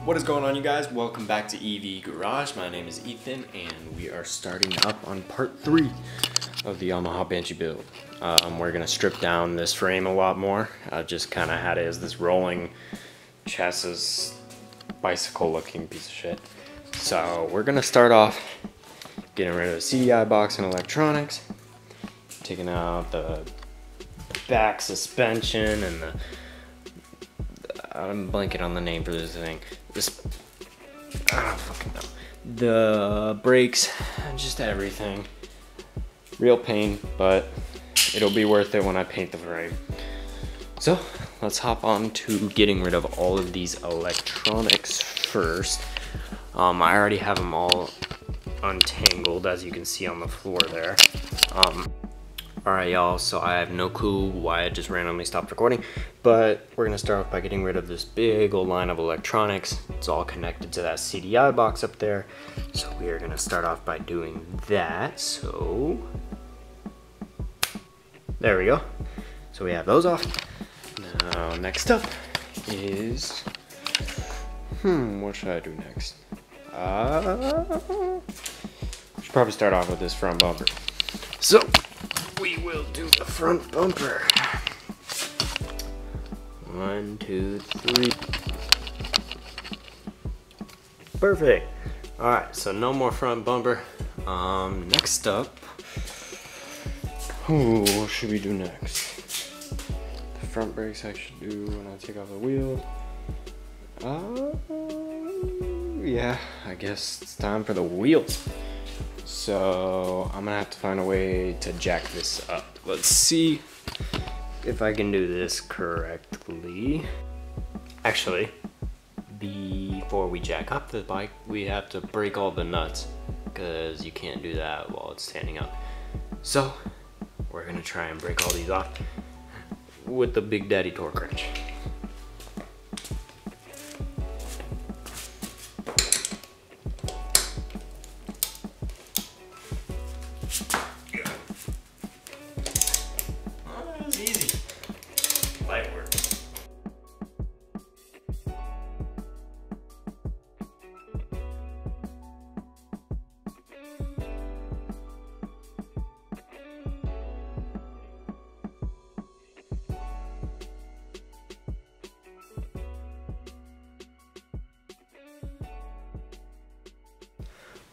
What is going on, you guys? Welcome back to EV Garage. My name is Ethan and we are starting up on part 3 of the Yamaha Banshee Build. We're going to strip down this frame a lot more. I just kind of had it as this rolling chassis bicycle looking piece of shit. So we're going to start off getting rid of the CDI box and electronics, taking out the back suspension and the I'm blanking on the name for this thing. I don't fucking know. The brakes, just everything. Real pain, but it'll be worth it when I paint the frame. So let's hop on to getting rid of all of these electronics first. I already have them all untangled, as you can see on the floor there. Alright y'all, so I have no clue why I just randomly stopped recording, but we're going to start off by getting rid of this big old line of electronics. It's all connected to that CDI box up there, so we are going to start off by doing that. So there we go. So we have those off. Now next up is, what should I do next? Should probably start off with this front bumper. So we will do the front bumper. 1, 2, 3. Perfect. Alright, so no more front bumper. Next up, what should we do next? The front brakes I should do when I take off the wheel. Yeah, I guess it's time for the wheels. So I'm gonna have to find a way to jack this up. Let's see if I can do this correctly. Actually, before we jack up the bike, we have to break all the nuts because you can't do that while it's standing up. So we're gonna try and break all these off with the Big Daddy torque wrench.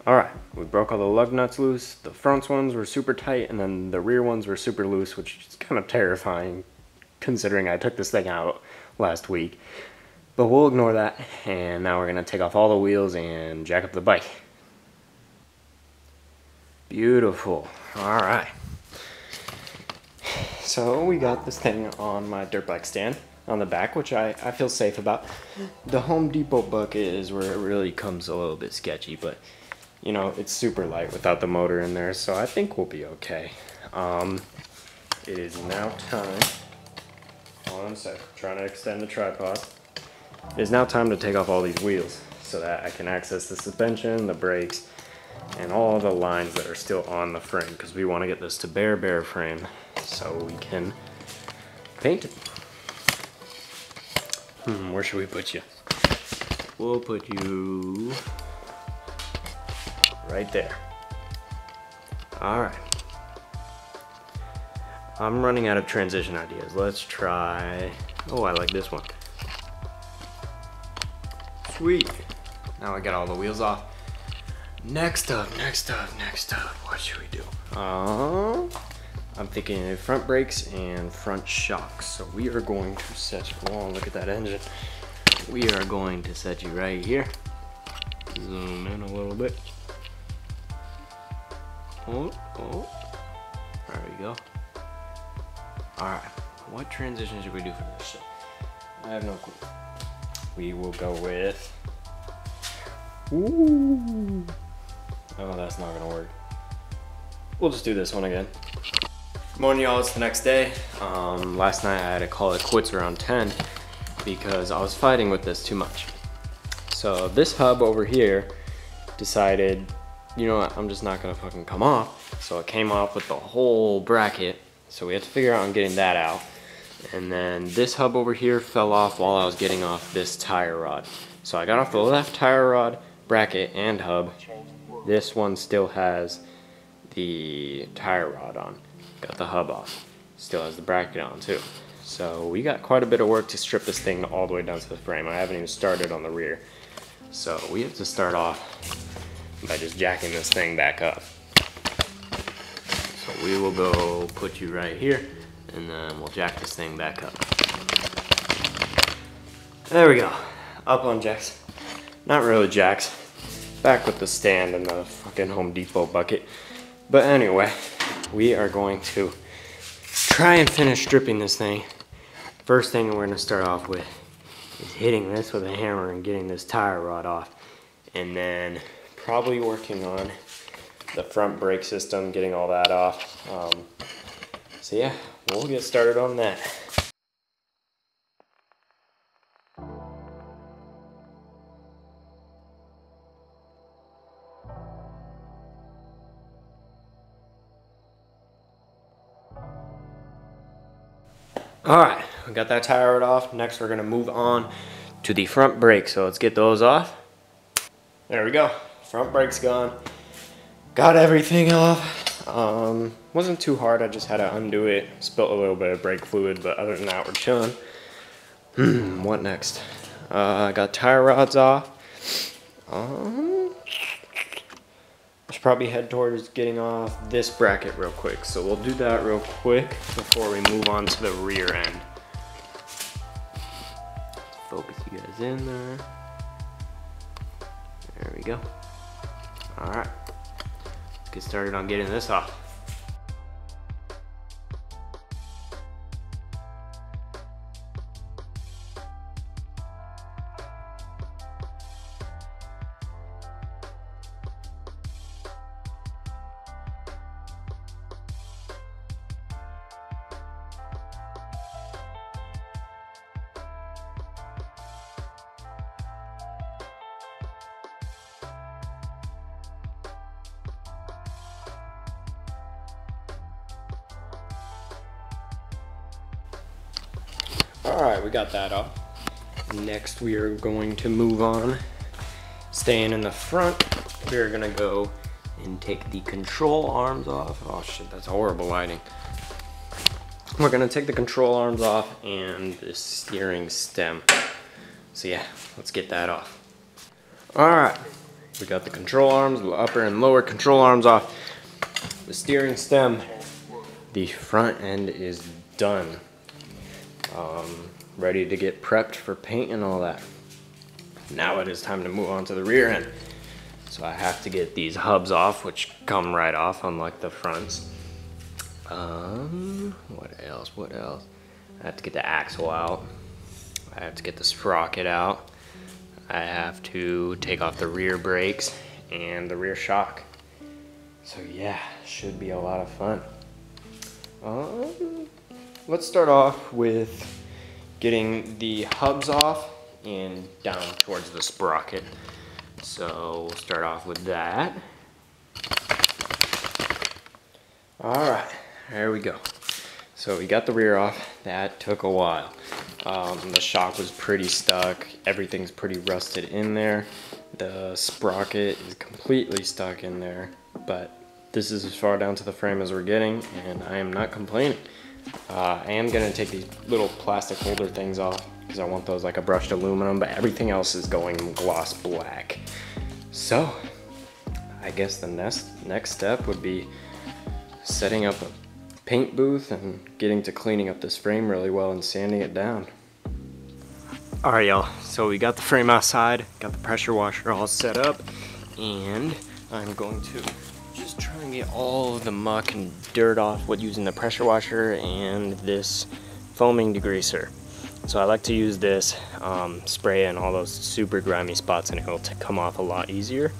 Alright, we broke all the lug nuts loose. The front ones were super tight and then the rear ones were super loose, which is kind of terrifying considering I took this thing out last week. But we'll ignore that, and now we're going to take off all the wheels and jack up the bike. Beautiful. Alright. So we got this thing on my dirt bike stand on the back, which I feel safe about. The Home Depot bucket is where it really comes a little bit sketchy, but you know, it's super light without the motor in there, so I think we'll be okay. It is now time, hold on a sec, trying to extend the tripod. It is now time to take off all these wheels so that I can access the suspension, the brakes, and all the lines that are still on the frame, because we want to get this to bare frame so we can paint it. Where should we put you? We'll put you right there. Alright. I'm running out of transition ideas. Let's try, oh, I like this one. Sweet. Now I got all the wheels off. Next up, what should we do? I'm thinking front brakes and front shocks. So we are going to set, oh, look at that engine. We are going to set you right here. Zoom in a little bit. Oh, there we go. Alright, what transition should we do for this shit? I have no clue. We will go with, ooh. Oh, that's not gonna work. We'll just do this one again. Good morning, y'all, it's the next day. Last night I had to call it quits around 10 because I was fighting with this too much. So this hub over here decided, you know what, I'm just not gonna fucking come off. So it came off with the whole bracket. So we had to figure out on getting that out. And then this hub over here fell off while I was getting off this tire rod. So I got off the left tire rod, bracket, and hub. This one still has the tire rod on. Got the hub off. Still has the bracket on too. So we got quite a bit of work to strip this thing all the way down to the frame. I haven't even started on the rear. So we have to start off by just jacking this thing back up. So we will go put you right here, and then we'll jack this thing back up. There we go. Up on jacks. Not really jacks. Back with the stand and the fucking Home Depot bucket. But anyway, we are going to try and finish stripping this thing. First thing we're gonna start off with is hitting this with a hammer and getting this tire rod off. And then probably working on the front brake system, getting all that off. So yeah, we'll get started on that. Alright, we got that tire rod off. Next we're going to move on to the front brakes. So let's get those off. There we go. Front brake's gone. Got everything off. Wasn't too hard. I just had to undo it. Spilt a little bit of brake fluid, but other than that we're chilling. What next? I got tire rods off. I should probably head towards getting off this bracket real quick. So we'll do that real quick before we move on to the rear end. Focus you guys in there. There we go. All right, let's get started on getting this off. Alright, we got that off. Next we are going to move on. Staying in the front, we're gonna go and take the control arms off. Oh shit, that's horrible lighting. We're gonna take the control arms off and the steering stem. So yeah, let's get that off. Alright, we got the control arms, the upper and lower control arms off. The steering stem, the front end is done. Ready to get prepped for paint and all that. Now it is time to move on to the rear end. So I have to get these hubs off, which come right off, unlike the fronts. What else? I have to get the axle out. I have to get the sprocket out. I have to take off the rear brakes and the rear shock. So yeah, should be a lot of fun. Let's start off with getting the hubs off and down towards the sprocket. So we'll start off with that. Alright, there we go. So we got the rear off. That took a while. The shock was pretty stuck. Everything's pretty rusted in there. The sprocket is completely stuck in there. But this is as far down to the frame as we're getting, and I am not complaining. I am going to take these little plastic holder things off because I want those like a brushed aluminum, but everything else is going gloss black. So I guess the next step would be setting up a paint booth and getting to cleaning up this frame really well and sanding it down. Alright y'all, so we got the frame outside, got the pressure washer all set up, and I'm going to just try and get all of the muck and dirt off with using the pressure washer and this foaming degreaser. So I like to use this, spray in all those super grimy spots, and it'll come off a lot easier.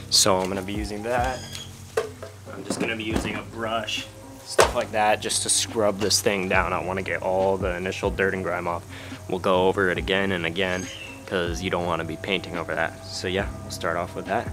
So I'm going to be using that. I'm just going to be using a brush, stuff like that, just to scrub this thing down. I want to get all the initial dirt and grime off. We'll go over it again and again because you don't want to be painting over that. So yeah, we'll start off with that.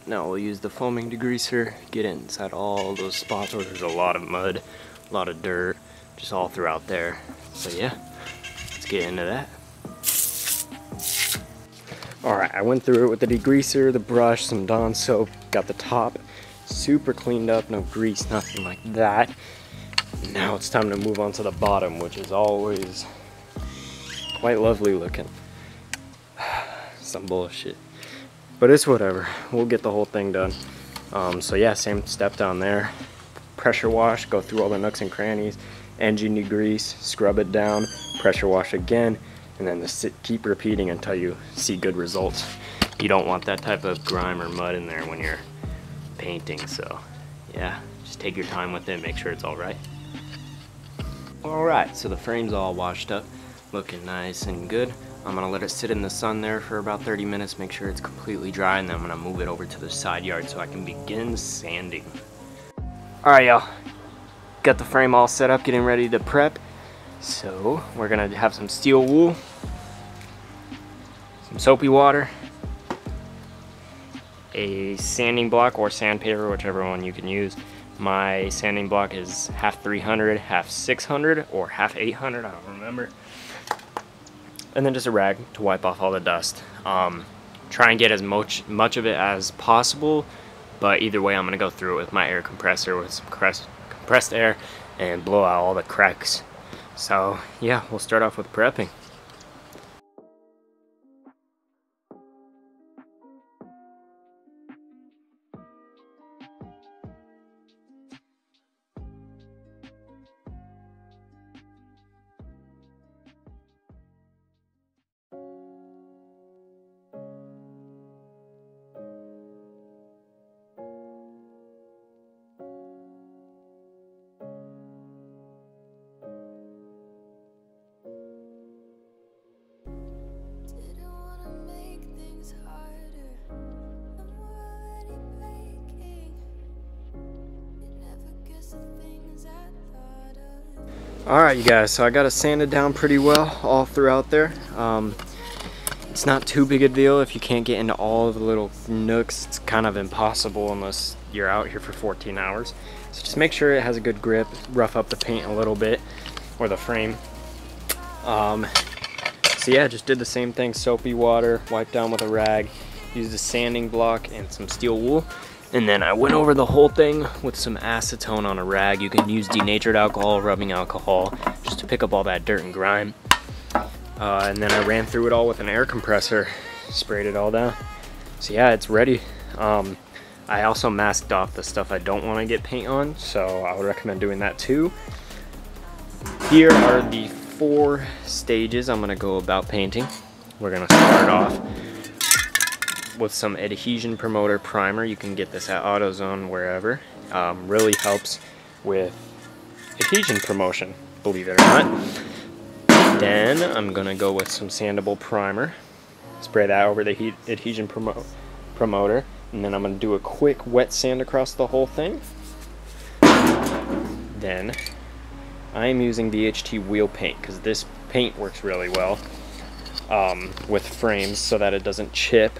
Now we'll use the foaming degreaser, get it inside all those spots where there's a lot of mud, a lot of dirt, just all throughout there. So yeah, let's get into that. Alright, I went through it with the degreaser, the brush, some Dawn soap, got the top super cleaned up, no grease, nothing like that. Now it's time to move on to the bottom, which is always quite lovely looking. Some bullshit. But it's whatever, we'll get the whole thing done. So yeah, same step down there. Pressure wash, go through all the nooks and crannies, engine degrease, scrub it down, pressure wash again, and then keep repeating until you see good results. You don't want that type of grime or mud in there when you're painting, so yeah, just take your time with it, make sure it's all right. Alright, so the frame's all washed up, looking nice and good. I'm gonna let it sit in the sun there for about 30 minutes, make sure it's completely dry, and then I'm gonna move it over to the side yard so I can begin sanding. Alright y'all, got the frame all set up, getting ready to prep. So we're gonna have some steel wool, some soapy water, a sanding block or sandpaper, whichever one you can use. My sanding block is half 300, half 600, or half 800, I don't remember. And then just a rag to wipe off all the dust. Try and get as much of it as possible, but either way I'm gonna go through it with my air compressor with some compressed air and blow out all the cracks. So yeah, we'll start off with prepping. Alright you guys, so I got it sanded down pretty well all throughout there. It's not too big a deal if you can't get into all of the little nooks. It's kind of impossible unless you're out here for 14 hours. So just make sure it has a good grip, rough up the paint a little bit, or the frame. So yeah, just did the same thing, soapy water, wiped down with a rag, used a sanding block and some steel wool. And then I went over the whole thing with some acetone on a rag. You can use denatured alcohol, rubbing alcohol, just to pick up all that dirt and grime. And then I ran through it all with an air compressor, sprayed it all down. So yeah, it's ready. I also masked off the stuff I don't want to get paint on, so I would recommend doing that too. Here are the 4 stages I'm going to go about painting. We're going to start off with some adhesion promoter primer. You can get this at AutoZone, wherever. Really helps with adhesion promotion, believe it or not. Then I'm gonna go with some sandable primer, spray that over the adhesion promoter, and then I'm gonna do a quick wet sand across the whole thing. Then I am using VHT wheel paint because this paint works really well with frames so that it doesn't chip.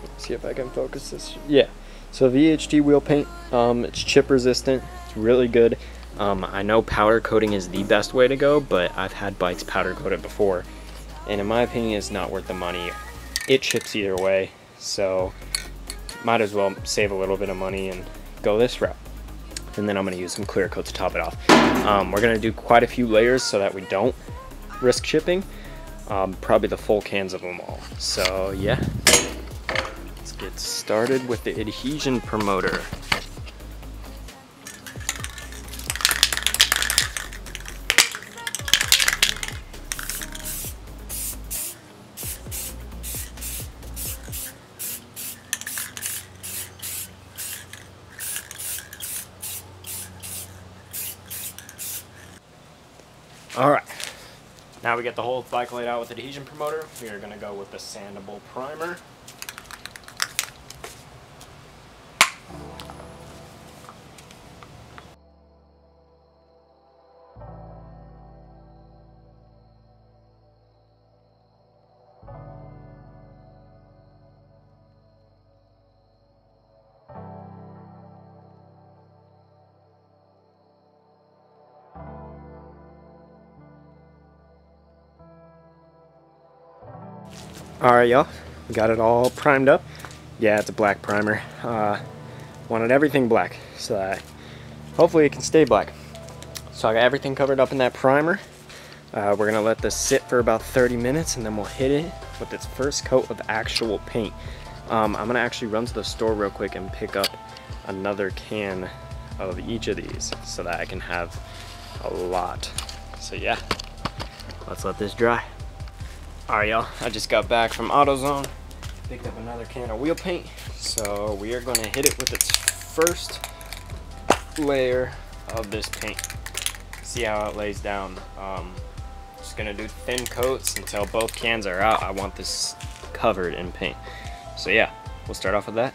Let's see if I can focus this. Yeah, so VHT wheel paint, it's chip resistant, it's really good. I know powder coating is the best way to go, but I've had bikes powder coated before, and in my opinion it's not worth the money. It chips either way, so might as well save a little bit of money and go this route. And then I'm going to use some clear coat to top it off. We're going to do quite a few layers so that we don't risk chipping, probably the full cans of them all. So yeah, let's get started with the adhesion promoter. Alright, now we get the whole bike laid out with adhesion promoter. We are going to go with the sandable primer. Alright y'all, got it all primed up. Yeah, it's a black primer. Wanted everything black so that hopefully it can stay black. So I got everything covered up in that primer. We're gonna let this sit for about 30 minutes and then we'll hit it with its first coat of actual paint. I'm gonna actually run to the store real quick and pick up another can of each of these so that I can have a lot. So yeah, let's let this dry. Alright y'all, I just got back from AutoZone, picked up another can of wheel paint, so we are going to hit it with its first layer of this paint. See how it lays down. Just going to do thin coats until both cans are out. I want this covered in paint. So yeah, we'll start off with that.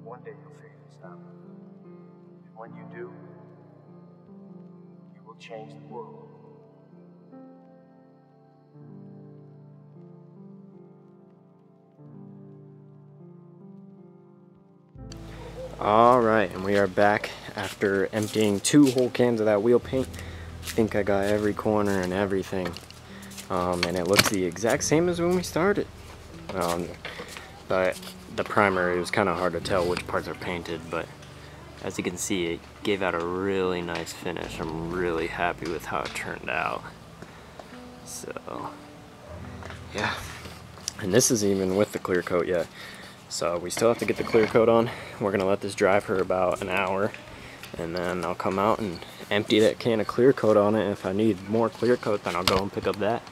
One day you'll figure this out. And when you do, you will change the world. Alright, and we are back after emptying 2 whole cans of that wheel paint. I think I got every corner and everything. And it looks the exact same as when we started. But the primer, it was kind of hard to tell which parts are painted, but as you can see, it gave out a really nice finish. I'm really happy with how it turned out. So, yeah. And this is even with the clear coat yet. So we still have to get the clear coat on. We're gonna let this dry for about an hour, and then I'll come out and empty that can of clear coat on it. If I need more clear coat, then I'll go and pick up that.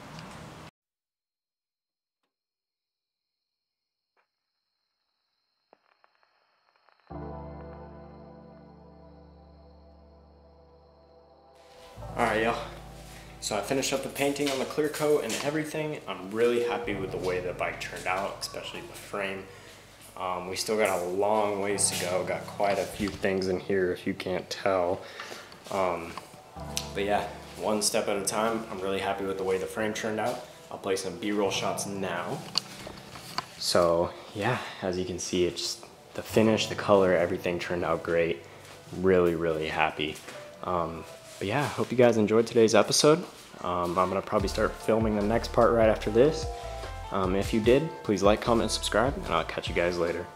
Alright y'all, so I finished up the painting on the clear coat and everything. I'm really happy with the way the bike turned out, especially the frame. We still got a long ways to go, got quite a few things in here if you can't tell. But yeah, one step at a time. I'm really happy with the way the frame turned out. I'll play some B-roll shots now. So yeah, as you can see, it's the finish, the color, everything turned out great. Really, really happy. But yeah, I hope you guys enjoyed today's episode. I'm gonna probably start filming the next part right after this. If you did, please like, comment, and subscribe, and I'll catch you guys later.